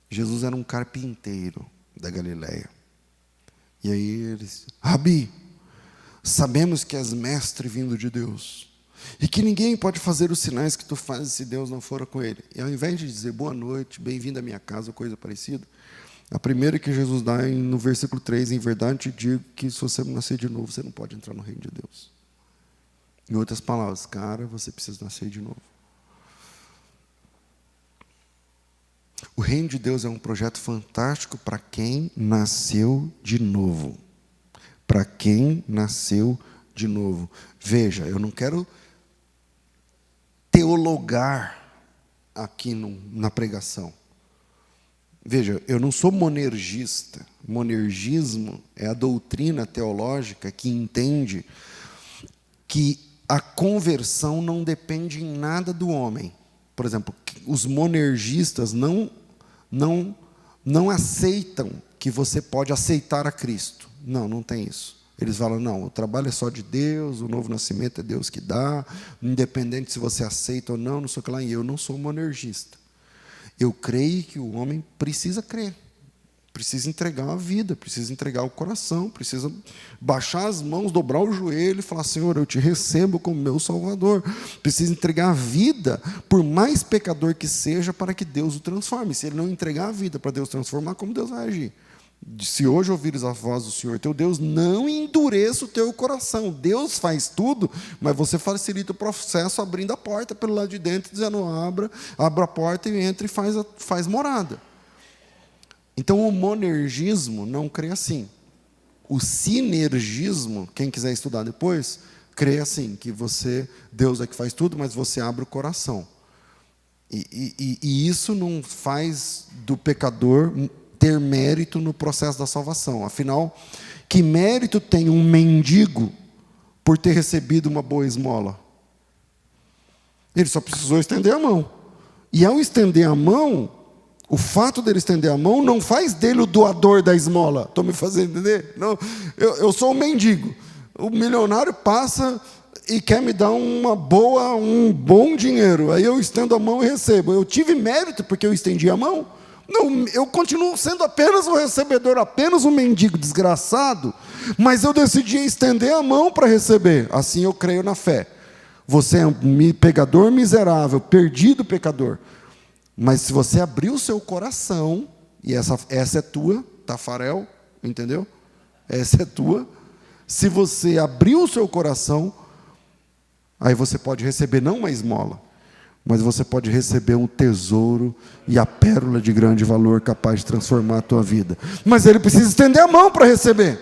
Jesus era um carpinteiro da Galileia. E aí eles, Rabi, sabemos que és mestre vindo de Deus, e que ninguém pode fazer os sinais que tu fazes se Deus não for com ele. E ao invés de dizer boa noite, bem-vindo à minha casa, ou coisa parecida, a primeira que Jesus dá no versículo 3, em verdade te digo que se você não nascer de novo, você não pode entrar no reino de Deus. Em outras palavras, cara, você precisa nascer de novo. O reino de Deus é um projeto fantástico para quem nasceu de novo. Para quem nasceu de novo. Veja, eu não quero teologar aqui na pregação. Veja, eu não sou monergista. Monergismo é a doutrina teológica que entende que a conversão não depende em nada do homem. Por exemplo, os monergistas não não aceitam que você pode aceitar a Cristo. Não tem isso. Eles falam, não, o trabalho é só de Deus, o novo nascimento é Deus que dá, independente se você aceita ou não sei o que lá. E eu não sou monergista. Eu creio que o homem precisa crer, precisa entregar a vida, precisa entregar o coração, precisa baixar as mãos, dobrar o joelho e falar, Senhor, eu te recebo como meu Salvador. Precisa entregar a vida, por mais pecador que seja, para que Deus o transforme. Se ele não entregar a vida para Deus transformar, como Deus vai agir? Se hoje ouvires a voz do Senhor teu Deus, não endureça o teu coração. Deus faz tudo, mas você facilita o processo abrindo a porta pelo lado de dentro, dizendo, abra a porta e entra e faz morada. Então o monergismo não crê assim. O sinergismo, quem quiser estudar depois, crê assim, que Deus é que faz tudo, mas você abre o coração. E isso não faz do pecador ter mérito no processo da salvação. Afinal, que mérito tem um mendigo por ter recebido uma boa esmola? Ele só precisou estender a mão. E ao estender a mão, o fato dele estender a mão não faz dele o doador da esmola. Estão me fazendo entender? Não, eu sou um mendigo. O milionário passa e quer me dar um bom dinheiro. Aí eu estendo a mão e recebo. Eu tive mérito porque eu estendi a mão? Não, eu continuo sendo apenas um recebedor, apenas um mendigo desgraçado, mas eu decidi estender a mão para receber. Assim eu creio na fé. Você é um pecador miserável, perdido pecador. Mas se você abrir o seu coração, e essa é tua, Tafarel, entendeu? Essa é tua. Se você abrir o seu coração, aí você pode receber não uma esmola, mas você pode receber um tesouro e a pérola de grande valor capaz de transformar a tua vida. Mas ele precisa estender a mão para receber.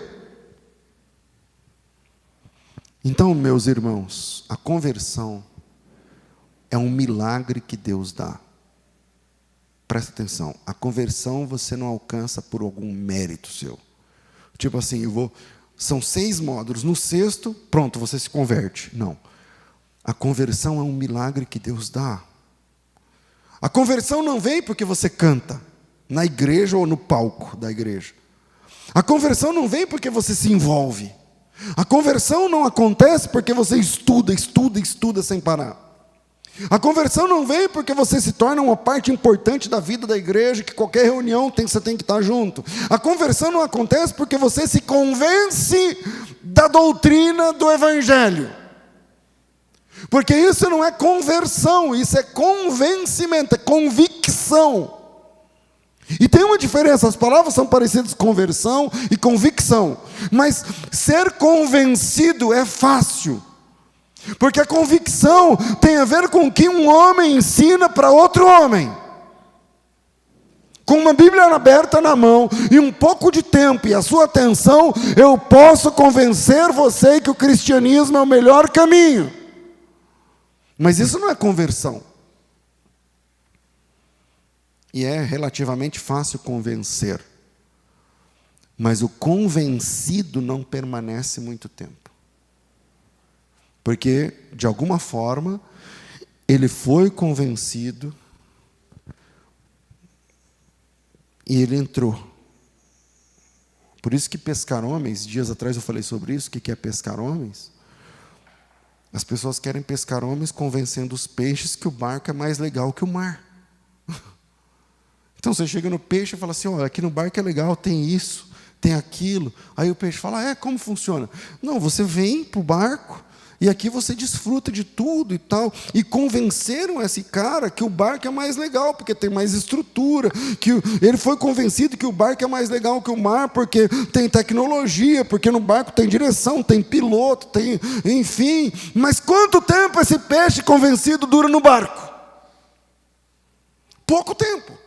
Então, meus irmãos, a conversão é um milagre que Deus dá. Presta atenção, a conversão você não alcança por algum mérito seu. Tipo assim, são 6 módulos, no 6º, pronto, você se converte. Não. A conversão é um milagre que Deus dá. A conversão não vem porque você canta na igreja ou no palco da igreja. A conversão não vem porque você se envolve. A conversão não acontece porque você estuda sem parar. A conversão não vem porque você se torna uma parte importante da vida da igreja, que qualquer reunião você tem que estar junto. A conversão não acontece porque você se convence da doutrina do evangelho. Porque isso não é conversão, isso é convencimento, é convicção. E tem uma diferença, as palavras são parecidas, conversão e convicção. Mas ser convencido é fácil. Porque a convicção tem a ver com o que um homem ensina para outro homem. Com uma Bíblia aberta na mão e um pouco de tempo e a sua atenção, eu posso convencer você que o cristianismo é o melhor caminho. Mas isso não é conversão. E é relativamente fácil convencer. Mas o convencido não permanece muito tempo. Porque, de alguma forma, ele foi convencido e ele entrou. Por isso que pescar homens, dias atrás eu falei sobre isso, o que é pescar homens? As pessoas querem pescar homens convencendo os peixes que o barco é mais legal que o mar. Então você chega no peixe e fala assim, olha, aqui no barco é legal, tem isso, tem aquilo. Aí o peixe fala, como funciona? Não, você vem para o barco e aqui você desfruta de tudo e tal. E convenceram esse cara que o barco é mais legal, porque tem mais estrutura. Que ele foi convencido que o barco é mais legal que o mar, porque tem tecnologia, porque no barco tem direção, tem piloto, tem, enfim. Mas quanto tempo esse peixe convencido dura no barco? Pouco tempo.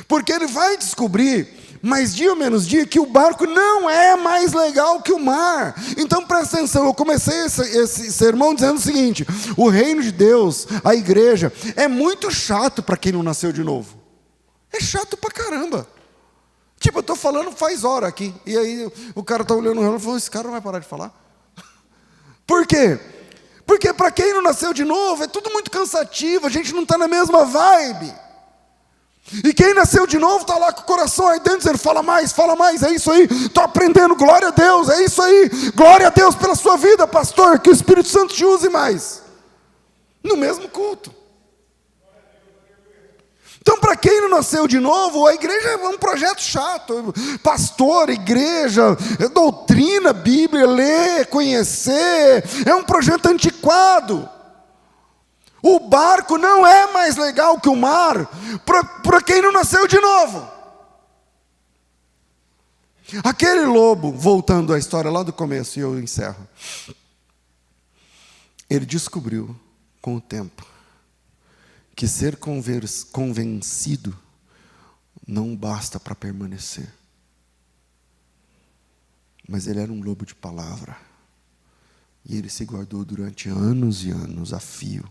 Porque ele vai descobrir, mais dia ou menos dia, que o barco não é mais legal que o mar. Então presta atenção, eu comecei esse sermão dizendo o seguinte: o reino de Deus, a igreja, é muito chato para quem não nasceu de novo. É chato pra caramba. Tipo, eu estou falando faz hora aqui, e aí o cara está olhando no relógio e falou, esse cara não vai parar de falar. Por quê? Porque para quem não nasceu de novo, é tudo muito cansativo, a gente não está na mesma vibe. E quem nasceu de novo está lá com o coração aí dentro, dizendo, fala mais, é isso aí, estou aprendendo, glória a Deus, é isso aí, glória a Deus pela sua vida, pastor, que o Espírito Santo te use mais. No mesmo culto. Então, para quem não nasceu de novo, a igreja é um projeto chato. Pastor, igreja, doutrina, Bíblia, ler, conhecer, é um projeto antiquado. O barco não é mais legal que o mar para quem não nasceu de novo. Aquele lobo, voltando à história lá do começo, e eu encerro. Ele descobriu, com o tempo, que ser convencido não basta para permanecer. Mas ele era um lobo de palavra. E ele se guardou durante anos e anos a fio.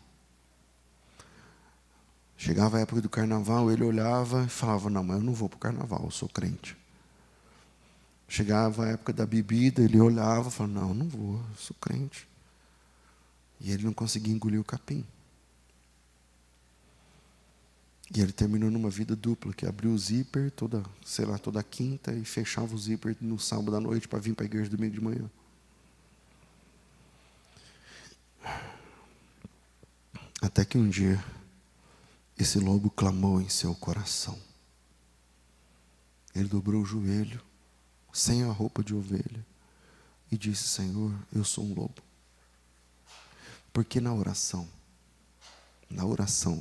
Chegava a época do carnaval, ele olhava e falava, não, mas eu não vou para o carnaval, eu sou crente. Chegava a época da bebida, ele olhava e falava, não, eu não vou, eu sou crente. E ele não conseguia engolir o capim. E ele terminou numa vida dupla, que abriu o zíper toda quinta e fechava o zíper no sábado à noite para vir para a igreja domingo de manhã. Até que um dia, esse lobo clamou em seu coração. Ele dobrou o joelho, sem a roupa de ovelha, e disse, Senhor, eu sou um lobo. Porque na oração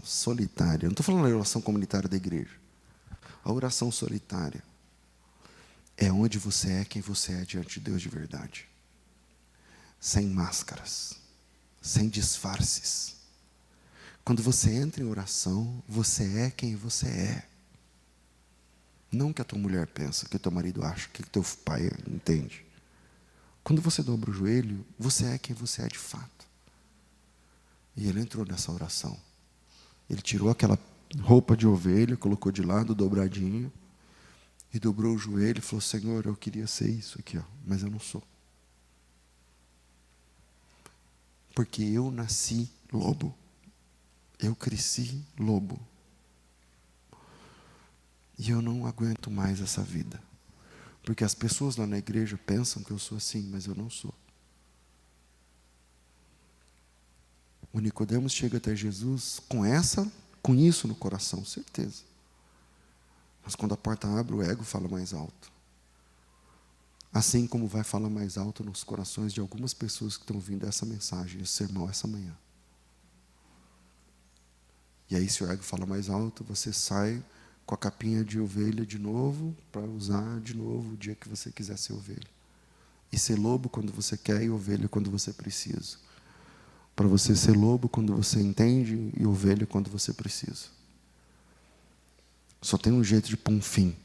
solitária, eu não estou falando da oração comunitária da igreja, a oração solitária é onde você é quem você é diante de Deus de verdade. Sem máscaras, sem disfarces. Quando você entra em oração, você é quem você é. Não o que a tua mulher pensa, o que o teu marido acha, o que o teu pai entende. Quando você dobra o joelho, você é quem você é de fato. E ele entrou nessa oração. Ele tirou aquela roupa de ovelha, colocou de lado, dobradinho, e dobrou o joelho e falou, Senhor, eu queria ser isso aqui, ó, mas eu não sou. Porque eu nasci lobo. Eu cresci lobo. E eu não aguento mais essa vida. Porque as pessoas lá na igreja pensam que eu sou assim, mas eu não sou. O Nicodemos chega até Jesus com isso no coração, certeza. Mas quando a porta abre, o ego fala mais alto. Assim como vai falar mais alto nos corações de algumas pessoas que estão ouvindo essa mensagem, esse sermão essa manhã. E aí, se o ego fala mais alto, você sai com a capinha de ovelha de novo, para usar de novo o dia que você quiser ser ovelha. E ser lobo quando você quer e ovelha quando você precisa. Para você ser lobo quando você entende e ovelha quando você precisa. Só tem um jeito de pôr um fim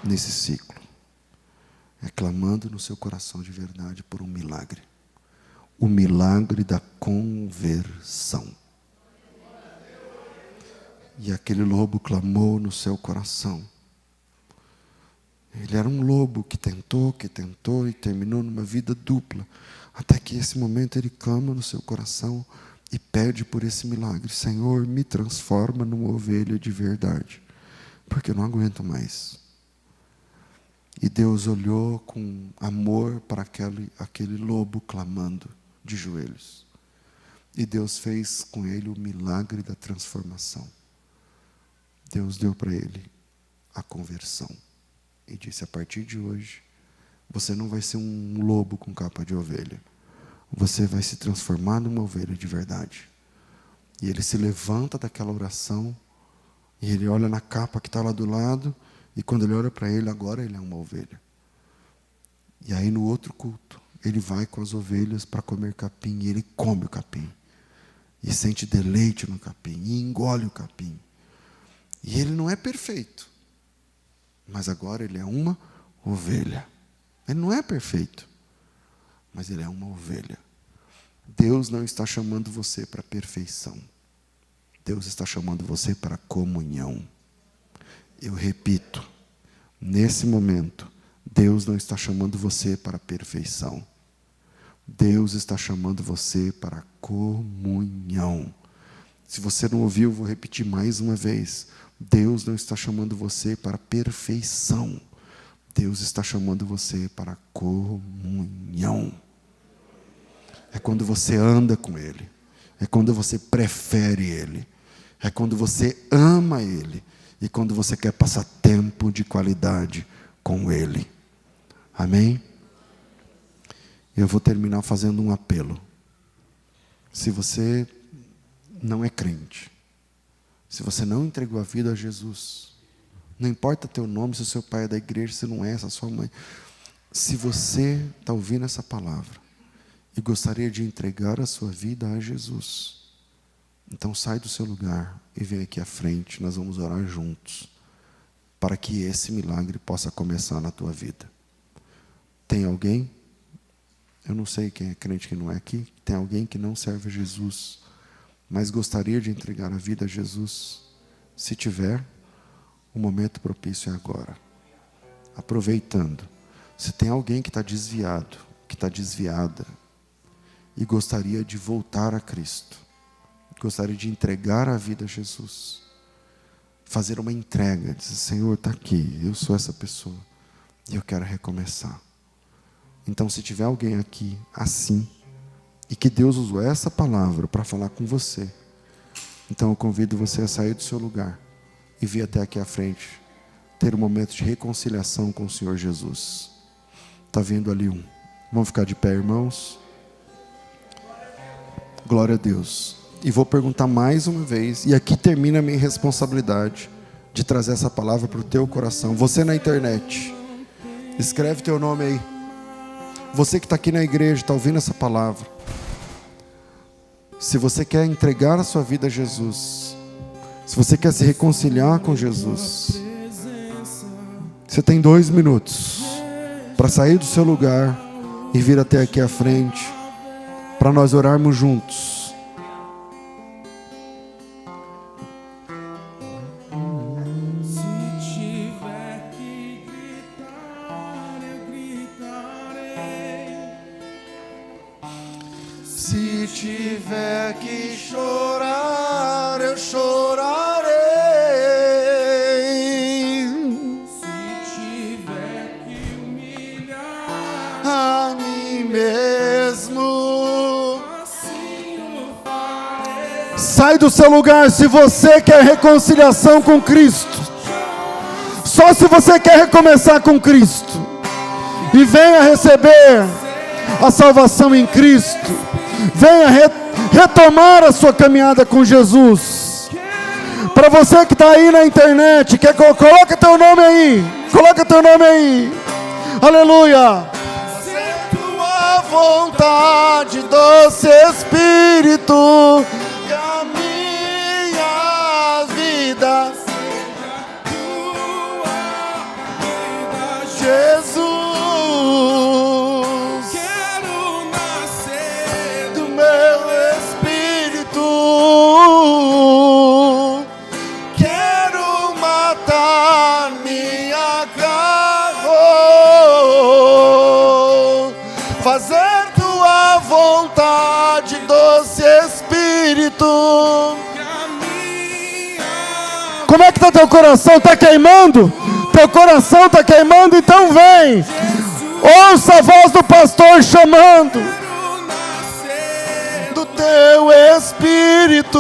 nesse ciclo. É clamando no seu coração de verdade por um milagre. O milagre da conversão. E aquele lobo clamou no seu coração. Ele era um lobo que tentou e terminou numa vida dupla. Até que esse momento ele clama no seu coração e pede por esse milagre. Senhor, me transforma numa ovelha de verdade. Porque eu não aguento mais. E Deus olhou com amor para aquele lobo clamando de joelhos. E Deus fez com ele o milagre da transformação. Deus deu para ele a conversão. E disse, a partir de hoje, você não vai ser um lobo com capa de ovelha. Você vai se transformar numa ovelha de verdade. E ele se levanta daquela oração, e ele olha na capa que está lá do lado, e quando ele olha para ele, agora ele é uma ovelha. E aí no outro culto, ele vai com as ovelhas para comer capim, e ele come o capim. E sente deleite no capim, e engole o capim. E ele não é perfeito. Mas agora ele é uma ovelha. Ele não é perfeito. Mas ele é uma ovelha. Deus não está chamando você para perfeição. Deus está chamando você para comunhão. Eu repito. Nesse momento, Deus não está chamando você para perfeição. Deus está chamando você para a comunhão. Se você não ouviu, eu vou repetir mais uma vez. Deus não está chamando você para a perfeição. Deus está chamando você para a comunhão. É quando você anda com Ele. É quando você prefere Ele. É quando você ama Ele. E quando você quer passar tempo de qualidade com Ele. Amém? Eu vou terminar fazendo um apelo. Se você não é crente, se você não entregou a vida a Jesus, não importa teu nome, se o seu pai é da igreja, se não é, se a sua mãe. Se você está ouvindo essa palavra e gostaria de entregar a sua vida a Jesus, então sai do seu lugar e vem aqui à frente, nós vamos orar juntos, para que esse milagre possa começar na tua vida. Tem alguém? Eu não sei quem é crente, quem não é aqui. Tem alguém que não serve a Jesus, mas gostaria de entregar a vida a Jesus? Se tiver, o momento propício é agora. Aproveitando. Se tem alguém que está desviado, que está desviada, e gostaria de voltar a Cristo, gostaria de entregar a vida a Jesus, fazer uma entrega, dizer: Senhor, está aqui, eu sou essa pessoa, e eu quero recomeçar. Então, se tiver alguém aqui assim, e que Deus usou essa palavra para falar com você, então eu convido você a sair do seu lugar e vir até aqui à frente, ter um momento de reconciliação com o Senhor Jesus. Está vindo ali um. Vamos ficar de pé, irmãos? Glória a Deus. E vou perguntar mais uma vez, e aqui termina a minha responsabilidade de trazer essa palavra para o teu coração. Você na internet, escreve teu nome aí. Você que está aqui na igreja, está ouvindo essa palavra. Se você quer entregar a sua vida a Jesus, se você quer se reconciliar com Jesus, você tem 2 minutos para sair do seu lugar e vir até aqui à frente, para nós orarmos juntos. Se tiver que chorar, eu chorarei. Se tiver que humilhar a mim mesmo, assim eu farei. Sai do seu lugar se você quer reconciliação com Cristo. Só se você quer recomeçar com Cristo. E venha receber a salvação em Cristo. Venha retomar a sua caminhada com Jesus. Para você que está aí na internet, coloca teu nome aí. Coloca teu nome aí. Aleluia. Fazer tua vontade, doce Espírito, que a minha vida seja tua vida, Jesus. Quero matar minha carne, fazer tua vontade, doce Espírito. Como é que está teu coração? Está queimando? Teu coração está queimando? Então vem. Ouça a voz do pastor chamando. Teu Espírito.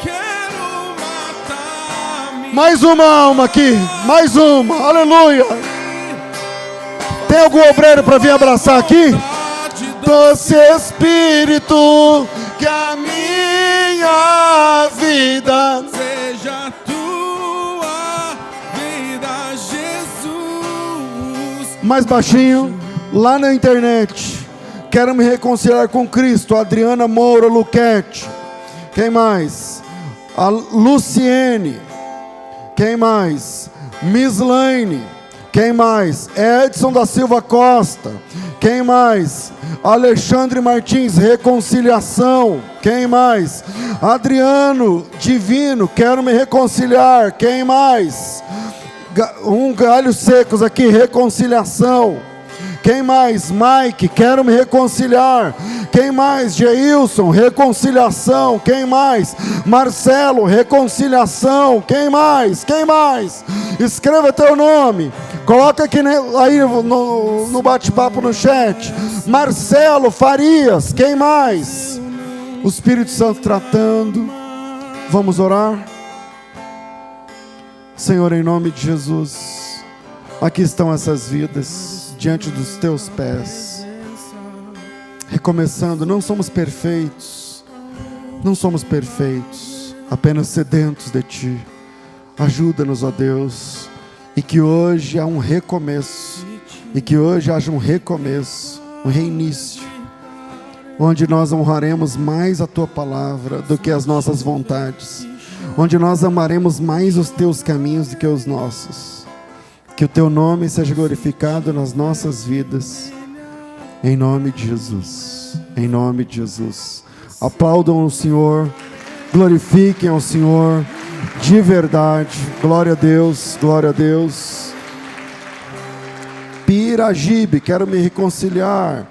Quero matar. Mais uma alma aqui, mais uma, aleluia. Tem algum obreiro para vir abraçar aqui? Doce Espírito, que a minha vida seja tua vida, Jesus. Mais baixinho, lá na internet. Quero me reconciliar com Cristo. Adriana Moura Luquete. Quem mais? A Luciene. Quem mais? Mislaine. Quem mais? Edson da Silva Costa. Quem mais? Alexandre Martins, reconciliação. Quem mais? Adriano Divino, quero me reconciliar. Quem mais? Galhos Secos aqui, reconciliação. Quem mais? Mike, quero me reconciliar. Quem mais? Geilson, reconciliação. Quem mais? Marcelo, reconciliação. Quem mais? Quem mais? Escreva teu nome. Coloca aqui aí no bate-papo no chat. Marcelo Farias, quem mais? O Espírito Santo tratando. Vamos orar? Senhor, em nome de Jesus, aqui estão essas vidas diante dos teus pés. Recomeçando, não somos perfeitos, apenas sedentos de Ti. Ajuda-nos, ó Deus, e que hoje há um recomeço, um reinício, onde nós honraremos mais a Tua palavra do que as nossas vontades, onde nós amaremos mais os Teus caminhos do que os nossos. Que o Teu nome seja glorificado nas nossas vidas, em nome de Jesus, em nome de Jesus. Aplaudam o Senhor, glorifiquem ao Senhor, de verdade. Glória a Deus, glória a Deus. Piragibe, quero me reconciliar.